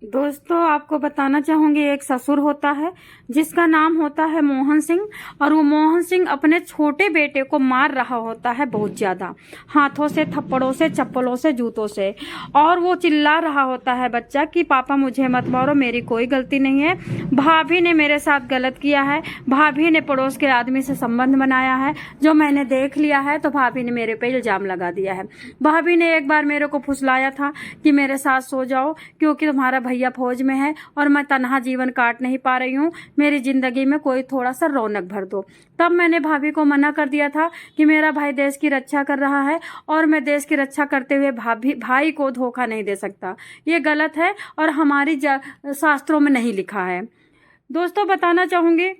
दोस्तों आपको बताना चाहूंगी, एक ससुर होता है जिसका नाम होता है मोहन सिंह। और वो मोहन सिंह अपने छोटे बेटे को मार रहा होता है बहुत ज्यादा, हाथों से, थप्पड़ों से, चप्पलों से, जूतों से। और वो चिल्ला रहा होता है बच्चा कि पापा मुझे मत मारो, मेरी कोई गलती नहीं है, भाभी ने मेरे साथ गलत किया है, भाभी ने पड़ोस के आदमी से संबंध बनाया है जो मैंने देख लिया है, तो भाभी ने मेरे पे इल्जाम लगा दिया है। भाभी ने एक बार मेरे को फुसलाया था कि मेरे साथ सो जाओ क्योंकि तुम्हारा भैया फौज में है और मैं तनहा जीवन काट नहीं पा रही हूँ, मेरी जिंदगी में कोई थोड़ा सा रौनक भर दो। तब मैंने भाभी को मना कर दिया था कि मेरा भाई देश की रक्षा कर रहा है और मैं देश की रक्षा करते हुए भाई को धोखा नहीं दे सकता, ये गलत है और हमारी शास्त्रों में नहीं लिखा है। दोस्तों बताना चाहूंगी,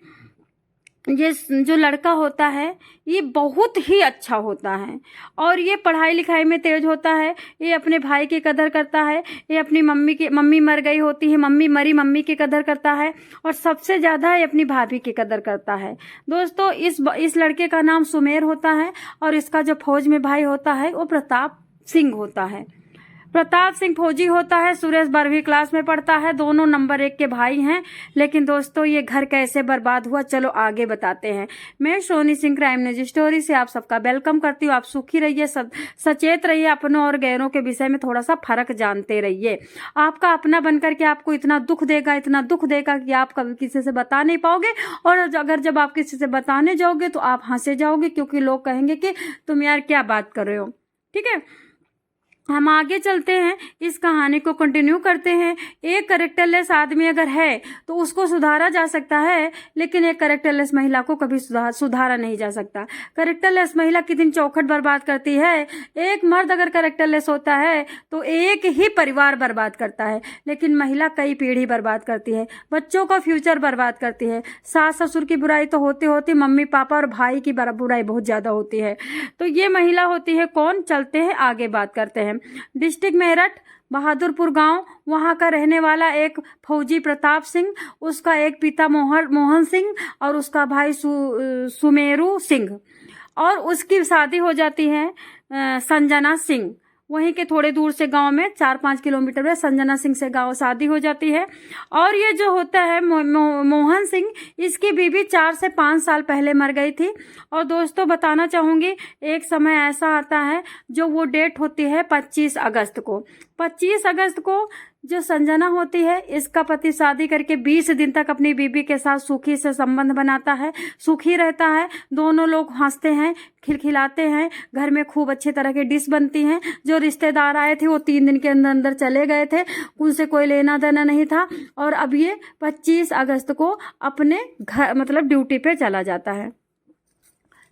ये जो लड़का होता है ये बहुत ही अच्छा होता है और ये पढ़ाई लिखाई में तेज होता है, ये अपने भाई की कदर करता है, ये अपनी मम्मी मर गई होती है, मम्मी की कदर करता है और सबसे ज्यादा ये अपनी भाभी की कदर करता है। दोस्तों इस लड़के का नाम सुमेर होता है और इसका जो फौज में भाई होता है वो प्रताप सिंह होता है। प्रताप सिंह फौजी होता है, सुरेश 12वीं क्लास में पढ़ता है, दोनों नंबर 1 के भाई हैं। लेकिन दोस्तों ये घर कैसे बर्बाद हुआ, चलो आगे बताते हैं। मैं Soni Singh crime news story से आप सबका वेलकम करती हूँ। आप सुखी रहिए, सचेत रहिए, अपनों और गैरों के विषय में थोड़ा सा फर्क जानते रहिए। आपका अपना बनकर के आपको इतना दुख देगा कि आप कभी किसी से बता नहीं पाओगे, और अगर जब आप किसी से बताने जाओगे तो आप हंसे जाओगे क्योंकि लोग कहेंगे कि तुम यार क्या बात कर रहे हो। ठीक है, हम आगे चलते हैं, इस कहानी को कंटिन्यू करते हैं। एक कैरेक्टरलेस आदमी अगर है तो उसको सुधारा जा सकता है, लेकिन एक कैरेक्टरलेस महिला को कभी सुधारा नहीं जा सकता। कैरेक्टरलेस महिला कितनी चौखट बर्बाद करती है। एक मर्द अगर कैरेक्टरलेस होता है तो एक ही परिवार बर्बाद करता है, लेकिन महिला कई पीढ़ी बर्बाद करती है, बच्चों का फ्यूचर बर्बाद करती है। सास ससुर की बुराई तो होती होती, मम्मी पापा और भाई की बुराई बहुत ज्यादा होती है। तो ये महिला होती है कौन, चलते हैं आगे बात करते हैं। डिस्ट्रिक्ट मेरठ, बहादुरपुर गांव, वहां का रहने वाला एक फौजी प्रताप सिंह, उसका एक पिता मोहन सिंह और उसका भाई सुमेरू सिंह, और उसकी शादी हो जाती है संजना सिंह। वहीं के थोड़े दूर से गांव में 4-5 किलोमीटर में संजना सिंह से गांव शादी हो जाती है। और ये जो होता है मोहन सिंह, इसकी बीवी 4 से 5 साल पहले मर गई थी। और दोस्तों बताना चाहूंगी, एक समय ऐसा आता है जो वो डेट होती है 25 अगस्त को। 25 अगस्त को जो संजना होती है, इसका पति शादी करके 20 दिन तक अपनी बीवी के साथ सुखी से संबंध बनाता है, सुखी रहता है, दोनों लोग हंसते हैं, खिलखिलाते हैं, घर में खूब अच्छे तरह की डिश बनती हैं। जो रिश्तेदार आए थे वो 3 दिन के अंदर अंदर चले गए थे, उनसे कोई लेना देना नहीं था। और अब ये 25 अगस्त को अपने घर मतलब ड्यूटी पे चला जाता है।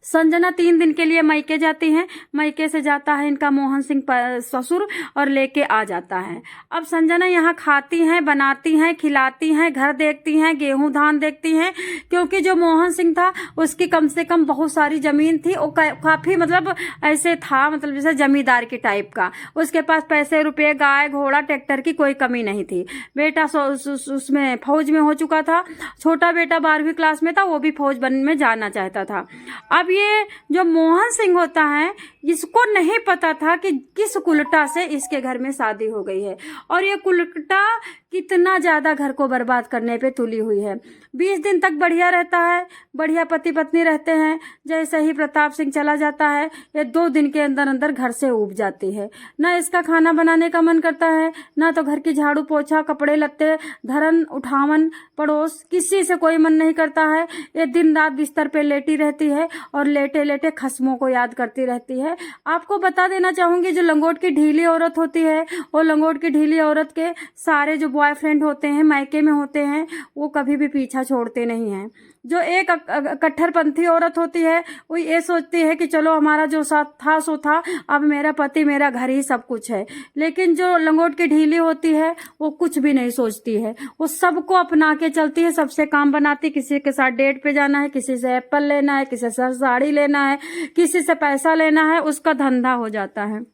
संजना 3 दिन के लिए मायके जाती हैं, मायके से जाता है इनका मोहन सिंह ससुर और लेके आ जाता है। अब संजना यहाँ खाती हैं, बनाती हैं, खिलाती हैं, घर देखती हैं, गेहूं धान देखती हैं, क्योंकि जो मोहन सिंह था उसकी कम से कम बहुत सारी जमीन थी, वो काफी मतलब ऐसे था, मतलब जैसे जमींदार की टाइप का, उसके पास पैसे रुपए, गाय घोड़ा ट्रैक्टर की कोई कमी नहीं थी। बेटा उसमें फौज में हो चुका था, छोटा बेटा 12वीं क्लास में था, वो भी फौज में जाना चाहता था। अब ये जो मोहन सिंह होता है, इसको नहीं पता था कि किस कुलटा से इसके घर में शादी हो गई है और ये कुलटा कितना ज्यादा घर को बर्बाद करने पे तुली हुई है। 20 दिन तक बढ़िया रहता है, बढ़िया पति पत्नी रहते हैं। जैसे ही प्रताप सिंह चला जाता है, ये 2 दिन के अंदर अंदर घर से उब जाती है। ना इसका खाना बनाने का मन करता है, ना तो घर की झाड़ू पोछा, कपड़े लत्ते, धरन उठावन, पड़ोस, किसी से कोई मन नहीं करता है। ये दिन रात बिस्तर पे लेटी रहती है और लेटे लेटे खस्मों को याद करती रहती है। आपको बता देना चाहूंगी, जो लंगोट की ढीली औरत होती है, वो लंगोट की ढीली औरत के सारे जो बॉयफ्रेंड होते हैं, मायके में होते हैं, वो कभी भी पीछा छोड़ते नहीं हैं। जो एक कट्टरपंथी औरत होती है, वो ये सोचती है कि चलो हमारा जो साथ था सो था, अब मेरा पति मेरा घर ही सब कुछ है। लेकिन जो लंगोट की ढीली होती है वो कुछ भी नहीं सोचती है, वो सबको अपना के चलती है, सबसे काम बनाती। किसी के साथ डेट पे जाना है, किसी से एप्पल लेना है, किसी से साड़ी लेना है, किसी से पैसा लेना है, उसका धंधा हो जाता है।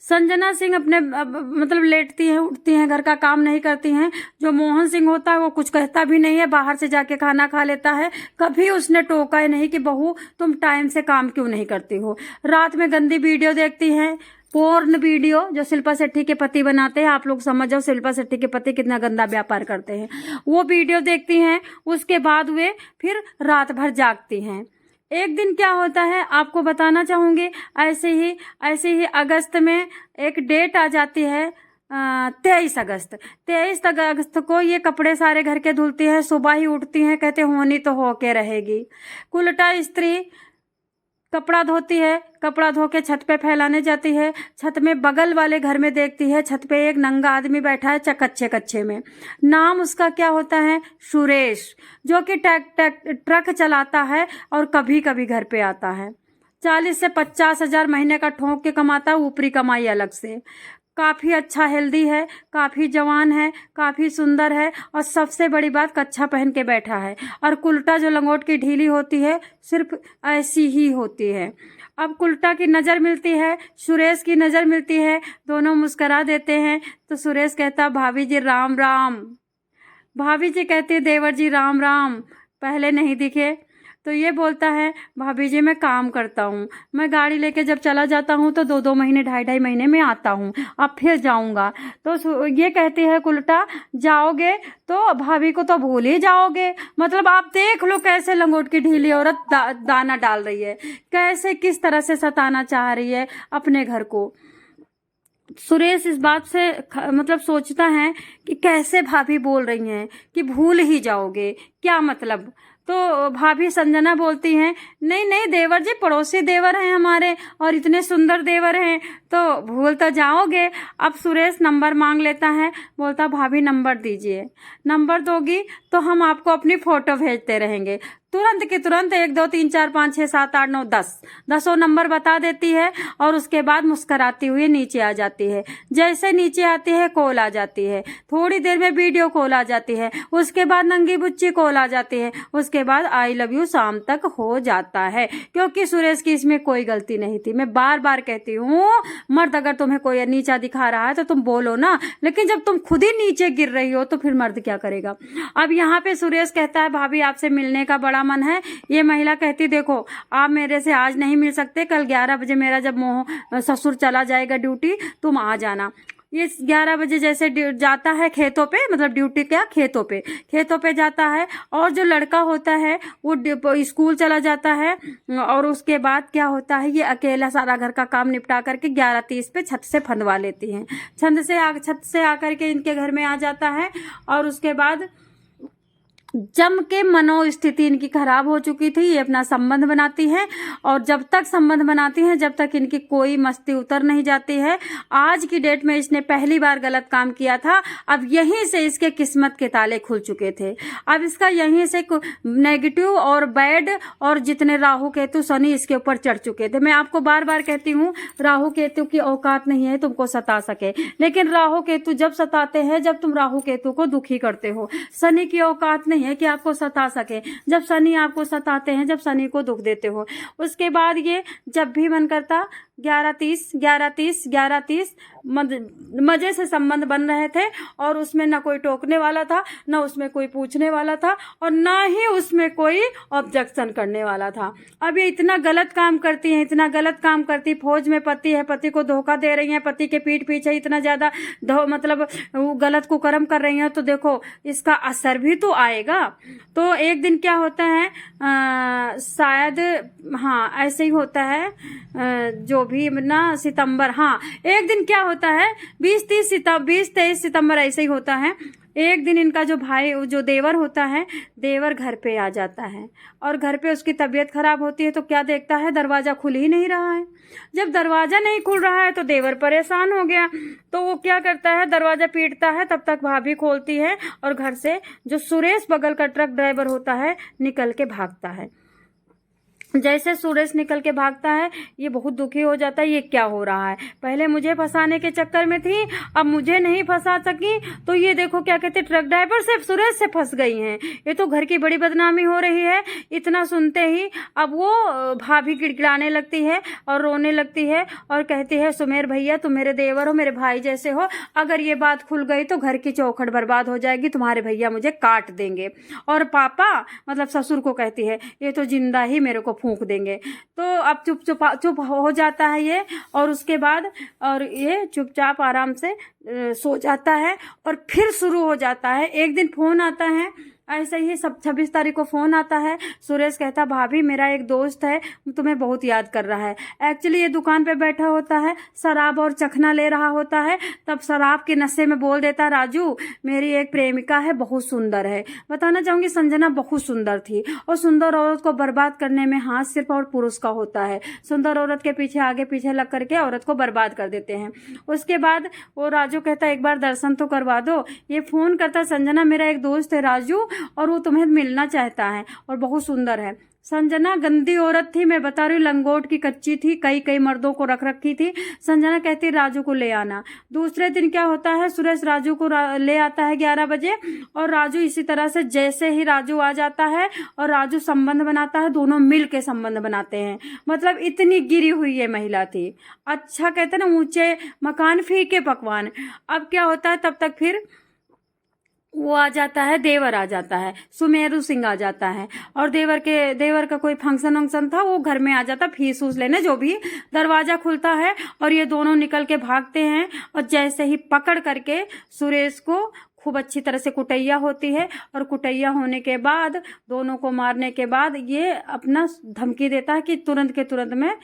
संजना सिंह अपने मतलब लेटती हैं, उठती हैं, घर का काम नहीं करती हैं। जो मोहन सिंह होता है वो कुछ कहता भी नहीं है, बाहर से जाके खाना खा लेता है। कभी उसने टोका ही नहीं कि बहू तुम टाइम से काम क्यों नहीं करती हो। रात में गंदी वीडियो देखती हैं, पोर्न वीडियो जो शिल्पा शेट्टी के पति बनाते हैं, आप लोग समझ जाओ शिल्पा शेट्टी के पति कितना गंदा व्यापार करते हैं, वो वीडियो देखती हैं। उसके बाद वे फिर रात भर जागती हैं। एक दिन क्या होता है आपको बताना चाहूंगी। ऐसे ही अगस्त में एक डेट आ जाती है, 23 अगस्त को ये कपड़े सारे घर के धुलती है। सुबह ही उठती हैं, कहते होनी तो होके रहेगी। उल्टा स्त्री कपड़ा धोती है, कपड़ा धो के छत पे फैलाने जाती है। छत में बगल वाले घर में देखती है, छत पे एक नंगा आदमी बैठा है कच्चे में। नाम उसका क्या होता है? सुरेश, जो कि ट्रक चलाता है और कभी कभी घर पे आता है। 40 से 50 हजार महीने का ठोक के कमाता है, ऊपरी कमाई अलग से। काफी अच्छा हेल्दी है, काफी जवान है, काफी सुंदर है, और सबसे बड़ी बात कच्छा पहन के बैठा है। और कुल्टा जो लंगोट की ढीली होती है सिर्फ ऐसी ही होती है। अब कुल्टा की नजर मिलती है, सुरेश की नजर मिलती है, दोनों मुस्कुरा देते हैं। तो सुरेश कहता भाभी जी राम राम। भाभी जी कहती देवर जी राम राम, पहले नहीं दिखे। तो ये बोलता है भाभी जी मैं काम करता हूँ, मैं गाड़ी लेके जब चला जाता हूँ तो 2-2 महीने 2.5 महीने में आता हूँ, अब फिर जाऊंगा। तो ये कहती है कुल्टा जाओगे तो भाभी को तो भूल ही जाओगे। मतलब आप देख लो कैसे लंगोट की ढीली औरत दाना डाल रही है, कैसे किस तरह से सताना चाह रही है अपने घर को। सुरेश इस बात से मतलब सोचता है कि कैसे भाभी बोल रही हैं कि भूल ही जाओगे, क्या मतलब। तो भाभी संजना बोलती हैं नहीं नहीं देवर जी, पड़ोसी देवर हैं हमारे और इतने सुंदर देवर हैं, तो भूल तो जाओगे। अब सुरेश नंबर मांग लेता है, बोलता भाभी नंबर दीजिए। नंबर दोगी तो हम आपको अपनी फोटो भेजते रहेंगे। तुरंत के तुरंत 1 2 3 4 5 6 7 8 9 10 नंबर बता देती है। और उसके बाद मुस्कुराती हुई नीचे आ जाती है। जैसे नीचे आती है कॉल आ जाती है, थोड़ी देर में वीडियो कॉल आ जाती है, उसके बाद नंगी बुच्ची कॉल आ जाती है, उसके बाद आई लव यू शाम तक हो जाता है। क्योंकि सुरेश की इसमें कोई गलती नहीं थी। मैं बार बार कहती हूँ मर्द अगर तुम्हें कोई नीचा दिखा रहा है तो तुम बोलो ना, लेकिन जब तुम खुद ही नीचे गिर रही हो तो फिर मर्द क्या करेगा। अब यहाँ पे सुरेश कहता है भाभी आपसे मिलने का बड़ा मन है। ये महिला कहती देखो आप मेरे से आज नहीं मिल सकते, कल 11 बजे मेरा जब ससुर चला जाएगा ड्यूटी, तुम आ जाना। ये 11 बजे जैसे जाता है खेतों पे, मतलब ड्यूटी क्या खेतों पे जाता है। और जो लड़का होता है वो स्कूल चला जाता है। और उसके बाद क्या होता है, ये अकेला सारा घर का काम निपटा करके 11:30 पे छत से फंदवा लेती हैं। छत से आकर के इनके घर में आ जाता है। और उसके बाद जम के मनोस्थिति इनकी खराब हो चुकी थी। ये अपना संबंध बनाती है, और जब तक संबंध बनाती है जब तक इनकी कोई मस्ती उतर नहीं जाती है। आज की डेट में इसने पहली बार गलत काम किया था, अब यहीं से इसके किस्मत के ताले खुल चुके थे। अब इसका यहीं से नेगेटिव और बैड और जितने राहु केतु शनि इसके ऊपर चढ़ चुके थे। मैं आपको बार बार कहती हूँ राहु केतु की औकात नहीं है तुमको सता सके, लेकिन राहु केतु जब सताते हैं जब तुम राहु केतु को दुखी करते हो। शनि की औकात नहीं है कि आपको सता सके, जब शनि आपको सताते हैं, जब शनि को दुख देते हो। उसके बाद ये जब भी मन करता 11:30 मजे से संबंध बन रहे थे, और उसमें ना कोई टोकने वाला था, ना उसमें कोई पूछने वाला था, और ना ही उसमें कोई ऑब्जेक्शन करने वाला था। अब ये इतना गलत काम करती है, इतना गलत काम करती। फौज में पति है, पति को धोखा दे रही है, पति के पीठ पीछे इतना ज्यादा मतलब वो गलत कुकर्म कर रही है, तो देखो इसका असर भी तो आएगा। तो एक दिन क्या होता है, शायद हाँ ऐसे ही होता है, जो भी ना सितंबर, हाँ एक दिन क्या होता है 20-23 सितंबर ऐसे ही होता है। एक दिन इनका जो भाई जो देवर होता है, देवर घर पे आ जाता है, और घर पे उसकी तबीयत खराब होती है। तो क्या देखता है, दरवाजा खुल ही नहीं रहा है। जब दरवाजा नहीं खुल रहा है तो देवर परेशान हो गया। तो वो क्या करता है, दरवाजा पीटता है, तब तक भाभी खोलती है, और घर से जो सुरेश बगल का ट्रक ड्राइवर होता है निकल के भागता है। जैसे सुरेश निकल के भागता है, ये बहुत दुखी हो जाता है, ये क्या हो रहा है, पहले मुझे फंसाने के चक्कर में थी, अब मुझे नहीं फंसा सकी, तो ये देखो क्या कहते ट्रक ड्राइवर से सुरेश से फंस गई हैं, ये तो घर की बड़ी बदनामी हो रही है। इतना सुनते ही अब वो भाभी गिड़गिड़ाने लगती है और रोने लगती है, और कहती है सुमेर भैया तुम मेरे देवर हो, मेरे भाई जैसे हो, अगर ये बात खुल गई तो घर की चौखट बर्बाद हो जाएगी, तुम्हारे भैया मुझे काट देंगे। और पापा मतलब ससुर को कहती है, ये तो जिंदा ही मेरे को फूंक देंगे। तो अब चुप हो जाता है ये, और उसके बाद और ये चुपचाप आराम से सो जाता है। और फिर शुरू हो जाता है। एक दिन फोन आता है, ऐसे ही सब 26 तारीख को फोन आता है। सुरेश कहता, भाभी मेरा एक दोस्त है, तुम्हें बहुत याद कर रहा है। एक्चुअली ये दुकान पे बैठा होता है, शराब और चखना ले रहा होता है। तब शराब के नशे में बोल देता, राजू मेरी एक प्रेमिका है, बहुत सुंदर है। बताना चाहूंगी संजना बहुत सुंदर थी, और सुंदर औरत को बर्बाद करने में हाथ सिर्फ और पुरुष का होता है। सुंदर औरत के पीछे आगे पीछे लग करके औरत को बर्बाद कर देते हैं। उसके बाद वो राजू कहता, एक बार दर्शन तो करवा दो। ये फोन करता, संजना मेरा एक दोस्त है राजू, और वो तुम्हें मिलना चाहता है और बहुत सुंदर है। संजना गंदी औरत थी, मैं बता रही हूँ, लंगोट की कच्ची थी, कई मर्दों को रख रखी थी। संजना कहती राजू को ले आना। दूसरे दिन क्या होता है, सुरेश राजू को ले आता है 11 बजे, और राजू इसी तरह से जैसे ही राजू आ जाता है और राजू संबंध बनाता है, दोनों मिल के संबंध बनाते हैं। मतलब इतनी गिरी हुई ये महिला थी। अच्छा कहते ना, ऊंचे मकान फीके पकवान। अब क्या होता है, तब तक फिर वो आ जाता है, देवर आ जाता है, सुमेरु सिंह आ जाता है, और देवर का कोई फंक्शन वंक्शन था, वो घर में आ जाता फीस उस लेने, जो भी। दरवाजा खुलता है और ये दोनों निकल के भागते हैं, और जैसे ही पकड़ करके सुरेश को खूब अच्छी तरह से कुटैया होती है, और कुटैया होने के बाद, दोनों को मारने के बाद, ये अपना धमकी देता है कि तुरंत के तुरंत मैं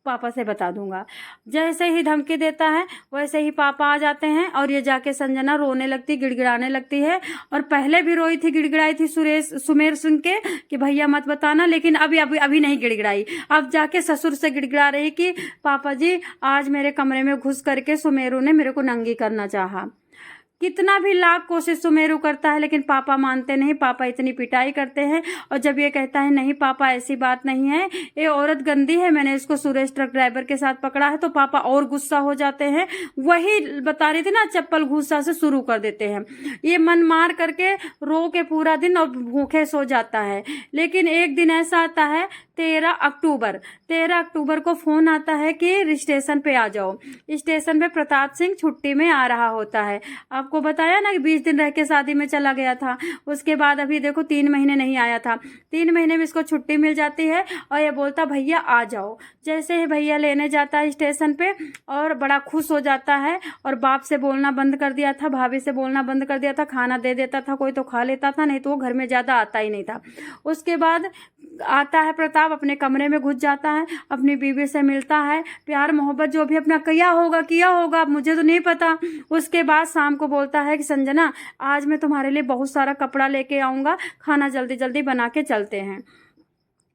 पापा से बता दूंगा। जैसे ही धमकी देता है वैसे ही पापा आ जाते हैं, और ये जाके संजना रोने लगती, गिड़गिड़ाने लगती है। और पहले भी रोई थी, गिड़गिड़ाई थी सुमेर सिंह के कि भैया मत बताना, लेकिन अभी नहीं गिड़गिड़ाई। अब जाके ससुर से गिड़गिड़ा रही कि पापा जी आज मेरे कमरे में घुस करके सुमेरू ने मेरे को नंगी करना चाहा। कितना भी लाख कोशिश सुमेरू करता है, लेकिन पापा मानते नहीं। पापा इतनी पिटाई करते हैं, और जब ये कहता है नहीं पापा ऐसी बात नहीं है, ये औरत गंदी है, मैंने इसको सुरेश ट्रक ड्राइवर के साथ पकड़ा है, तो पापा और गुस्सा हो जाते हैं। वही बता रही थी ना, चप्पल गुस्सा से शुरू कर देते हैं। ये मन मार करके रो के पूरा दिन और भूखे सो जाता है। लेकिन एक दिन ऐसा आता है 13 अक्टूबर को फोन आता है कि स्टेशन पे आ जाओ। स्टेशन पे प्रताप सिंह छुट्टी में आ रहा होता है। आपको बताया ना कि 20 दिन रह के शादी में चला गया था। उसके बाद अभी देखो 3 महीने नहीं आया था। 3 महीने में इसको छुट्टी मिल जाती है, और ये बोलता भैया आ जाओ। जैसे ही भैया लेने जाता है स्टेशन पे, और बड़ा खुश हो जाता है, और बाप से बोलना बंद कर दिया था, भाभी से बोलना बंद कर दिया था, खाना दे देता था, कोई तो खा लेता था, नहीं तो वो घर में ज्यादा आता ही नहीं था। उसके बाद आता है प्रताप, अपने कमरे में घुस जाता है, अपनी बीवी से मिलता है, प्यार मोहब्बत जो भी अपना किया होगा मुझे तो नहीं पता। उसके बाद शाम को बोलता है कि संजना आज मैं तुम्हारे लिए बहुत सारा कपड़ा लेके आऊंगा, खाना जल्दी जल्दी बना के चलते हैं।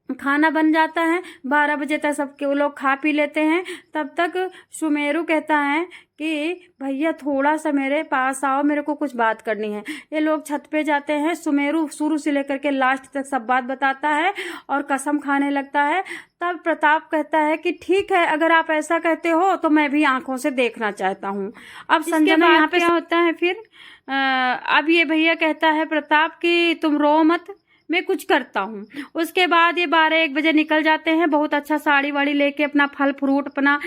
खाना बन जाता है, 12 बजे तक सबके वो लोग खा पी लेते हैं। तब तक सुमेरू कहता है कि भैया थोड़ा सा मेरे पास आओ, मेरे को कुछ बात करनी है। ये लोग छत पे जाते हैं। सुमेरू शुरू से लेकर के लास्ट तक सब बात बताता है और कसम खाने लगता है। तब प्रताप कहता है कि ठीक है, अगर आप ऐसा कहते हो तो मैं भी आंखों से देखना चाहता हूँ। अब संजना यहाँ पे क्या होता है फिर, अब ये भैया कहता है प्रताप कि तुम रो मत, मैं कुछ करता हूँ। उसके बाद ये 12-1 बजे निकल जाते हैं, बहुत अच्छा साड़ी वाड़ी लेके, अपना फल फ्रूट, अपना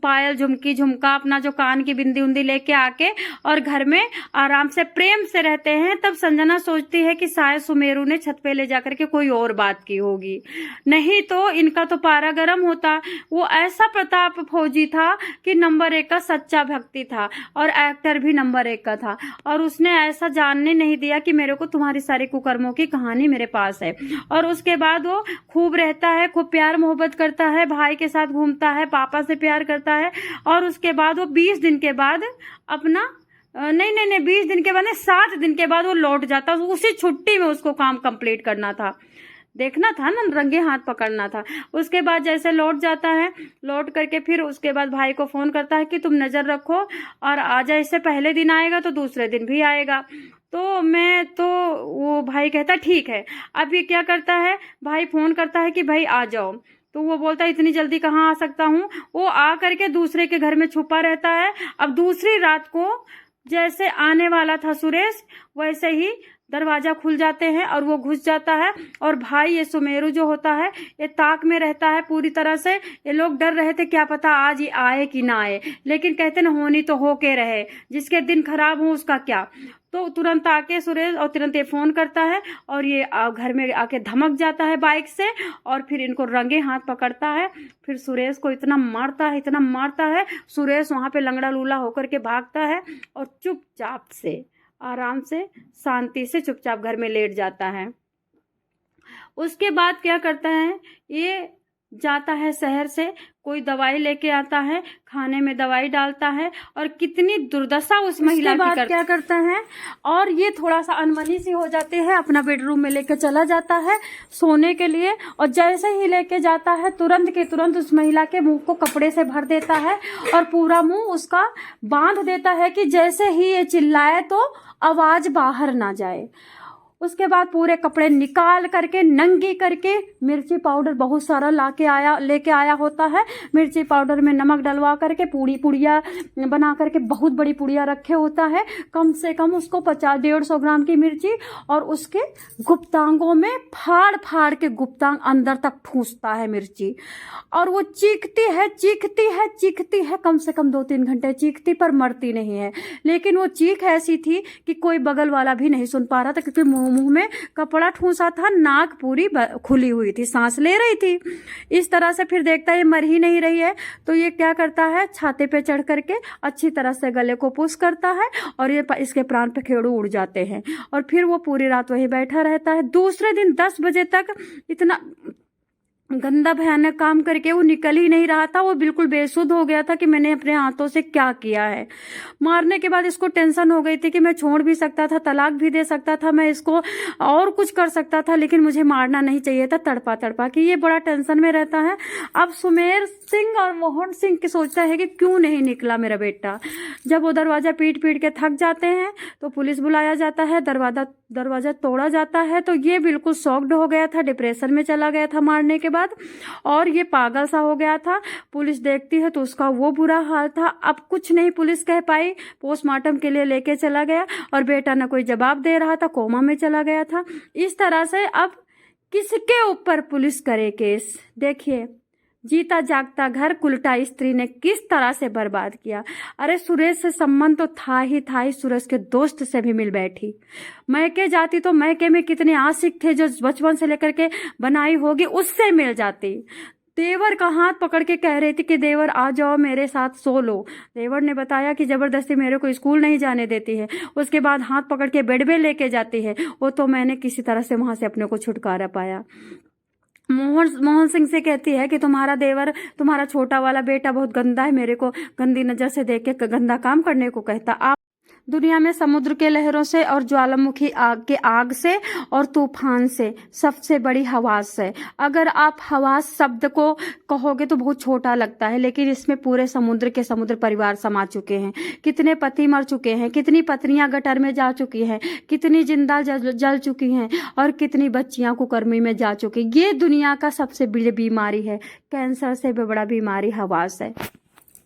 पायल झुमकी झुमका, अपना जो कान की बिंदी उंदी लेके आके, और घर में आराम से प्रेम से रहते हैं। तब संजना सोचती है कि शायद सुमेरू ने छत पे ले जाकर के कोई और बात की होगी, नहीं तो इनका तो पारा गर्म होता। वो ऐसा प्रताप फौजी था कि नंबर 1 का सच्चा भक्ति था, और एक्टर भी नंबर 1 का था, और उसने ऐसा जानने नहीं दिया कि मेरे को तुम्हारी सारी कुकर्मों की कहानी मेरे पास है। और उसके बाद वो खूब रहता है, खूब प्यार मोहब्बत करता है, भाई के साथ घूमता है, पापा से प्यार करता है। और उसके बाद वो 20 दिन के बाद अपना नहीं 20 दिन के बाद नहीं, 7 दिन के बाद वो लौट जाता। उसी छुट्टी में उसको काम कंप्लीट करना था, देखना था ना, रंगे हाथ पकड़ना था। उसके बाद जैसे लौट जाता है, लौट करके फिर उसके बाद भाई को फोन करता है कि तुम नजर रखो और आजा, इससे पहले दिन आएगा तो दूसरे दिन भी आएगा। तो वो भाई कहता ठीक है। अब ये क्या करता है, भाई फोन करता है कि भाई आ जाओ, तो वो बोलता है इतनी जल्दी कहाँ आ सकता हूँ। वो आ करके दूसरे के घर में छुपा रहता है। अब दूसरी रात को जैसे आने वाला था सुरेश, वैसे ही दरवाजा खुल जाते हैं और वो घुस जाता है। और भाई ये सुमेरू जो होता है ये ताक में रहता है पूरी तरह से। ये लोग डर रहे थे क्या पता आज ये आए कि ना आए, लेकिन कहते ना होनी तो हो के रहे, जिसके दिन खराब हो उसका क्या। तो तुरंत आके सुरेश और तुरंत ये फोन करता है और ये घर में आके धमक जाता है बाइक से और फिर इनको रंगे हाथ पकड़ता है। फिर सुरेश को इतना मारता है, सुरेश वहां पे लंगड़ा लूला होकर के भागता है और चुपचाप से आराम से शांति से चुपचाप घर में लेट जाता है। उसके बाद क्या करता है, ये जाता है शहर से, कोई दवाई लेके आता है, खाने में दवाई डालता है और कितनी दुर्दशा उस महिला की क्या करता है। और ये थोड़ा सा अनमनी सी हो जाते हैं, अपना बेडरूम में लेके चला जाता है सोने के लिए और जैसे ही लेके जाता है तुरंत के तुरंत उस महिला के मुंह को कपड़े से भर देता है और पूरा मुंह उसका बांध देता है कि जैसे ही ये चिल्लाए तो आवाज बाहर ना जाए। उसके बाद पूरे कपड़े निकाल करके नंगी करके मिर्ची पाउडर बहुत सारा लेके आया होता है। मिर्ची पाउडर में नमक डलवा करके पुड़िया बना करके बहुत बड़ी पुड़िया रखे होता है, कम से कम उसको 50-150 ग्राम की मिर्ची और उसके गुप्तांगों में फाड़ के गुप्तांग अंदर तक ठूसता है मिर्ची और वो चीखती है कम से कम 2-3 घंटे चीखती पर मरती नहीं है। लेकिन वो चीख ऐसी थी कि कोई बगल वाला भी नहीं सुन पा रहा था क्योंकि मुंह में कपड़ा ठूसा था, नाक पूरी खुली हुई थी, सांस ले रही थी। इस तरह से फिर देखता है ये मर ही नहीं रही है तो ये क्या करता है, छाते पे चढ़ करके अच्छी तरह से गले को पुश करता है और ये इसके प्राण पे खेड़ू उड़ जाते हैं और फिर वो पूरी रात वहीं बैठा रहता है। दूसरे दिन 10 बजे तक इतना गंदा भयानक काम करके वो निकल ही नहीं रहा था। वो बिल्कुल बेसुध हो गया था कि मैंने अपने हाथों से क्या किया है। मारने के बाद इसको टेंशन हो गई थी कि मैं छोड़ भी सकता था, तलाक भी दे सकता था, मैं इसको और कुछ कर सकता था, लेकिन मुझे मारना नहीं चाहिए था। तड़पा कि ये बड़ा टेंशन में रहता है। अब सुमेर सिंह और मोहन सिंह की सोचता है कि क्यों नहीं निकला मेरा बेटा। जब वो दरवाजा पीट के थक जाते हैं तो पुलिस बुलाया जाता है, दरवाजा तोड़ा जाता है। तो ये बिल्कुल शॉक्ड हो गया था, डिप्रेशन में चला गया था मारने के बाद और ये पागल सा हो गया था। पुलिस देखती है तो उसका वो बुरा हाल था। अब कुछ नहीं पुलिस कह पाई, पोस्टमार्टम के लिए लेके चला गया और बेटा न कोई जवाब दे रहा था, कोमा में चला गया था। इस तरह से अब किसके ऊपर पुलिस करे केस। देखिए जीता जागता घर कुलटा स्त्री ने किस तरह से बर्बाद किया। अरे सुरेश से संबंध तो था ही, सुरेश के दोस्त से भी मिल बैठी। मैके जाती तो मैके में कितने आशिक थे जो बचपन से लेकर के बनाई होगी, उससे मिल जाती। देवर का हाथ पकड़ के कह रही थी कि देवर आ जाओ मेरे साथ सो लो। देवर ने बताया कि जबरदस्ती मेरे को स्कूल नहीं जाने देती है। उसके बाद हाथ पकड़ के बेड पे लेके जाती है। वो तो मैंने किसी तरह से वहां से अपने को छुटकारा पाया। मोहन सिंह से कहती है कि तुम्हारा देवर, तुम्हारा छोटा वाला बेटा बहुत गंदा है, मेरे को गंदी नजर से देख के गंदा काम करने को कहता। आप दुनिया में समुद्र के लहरों से और ज्वालामुखी आग से और तूफान से सबसे बड़ी हवास है। अगर आप हवास शब्द को कहोगे तो बहुत छोटा लगता है, लेकिन इसमें पूरे समुद्र परिवार समा चुके हैं। कितने पति मर चुके हैं, कितनी पत्नियां गटर में जा चुकी हैं, कितनी जिंदा जल चुकी हैं और कितनी बच्चियां कुकर्मी में जा चुकी। ये दुनिया का सबसे बड़ी बीमारी है, कैंसर से भी बड़ा बीमारी हवास है।